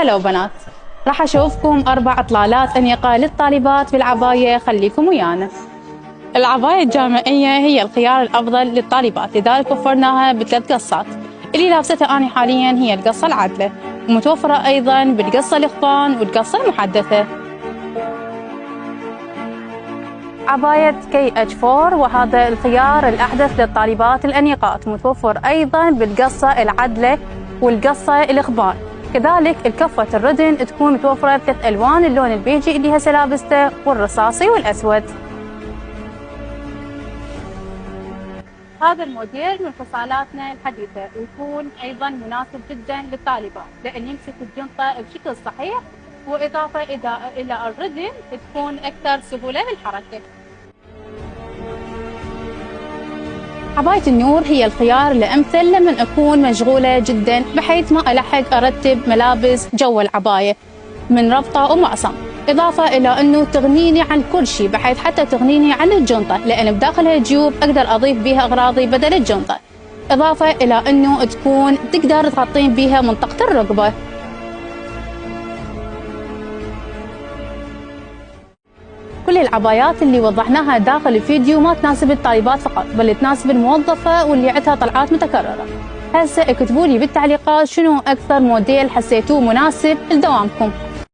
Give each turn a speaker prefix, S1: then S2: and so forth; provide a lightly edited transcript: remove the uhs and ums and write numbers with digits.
S1: هلا وبنات، راح اشوفكم 4 اطلالات انيقة للطالبات بالعباية، خليكم ويانا. العباية الجامعية هي الخيار الافضل للطالبات، لذلك وفرناها ب3 قصات. اللي لابستها اني حاليا هي القصة العدلة، ومتوفرة ايضا بالقصة الاخوان والقصة المحدثة. عباية KH4 وهذا الخيار الأحدث للطالبات الأنيقات، متوفر أيضا بالقصة العدلة والقصة الإخبان. كذلك الكفة الردن تكون متوفرة ب3 ألوان، اللون البيجي اللي هسه لابسته والرصاصي والأسود. هذا الموديل من فصالاتنا الحديثة، ويكون أيضا مناسب جدا للطالبات لأن يمسك الجنطة بشكل صحيح، وإضافة إلى الردن تكون أكثر سهولة للحركة. عباية النور هي الخيار الأمثل لمن أكون مشغولة جدا، بحيث ما ألحق أرتب ملابس جو العباية من ربطة ومعصم، إضافة إلى أنه تغنيني عن كل شيء، بحيث حتى تغنيني عن الجنطة لأن بداخلها جيوب أقدر أضيف بها أغراضي بدل الجنطة، إضافة إلى أنه تكون تقدر تغطين بها منطقة الركبة. كل العبايات اللي وضحناها داخل الفيديو ما تناسب الطالبات فقط، بل تناسب الموظفة واللي عندها طلعات متكررة. هسه اكتبوا لي بالتعليقات شنو أكثر موديل حسيتوه مناسب لدوامكم.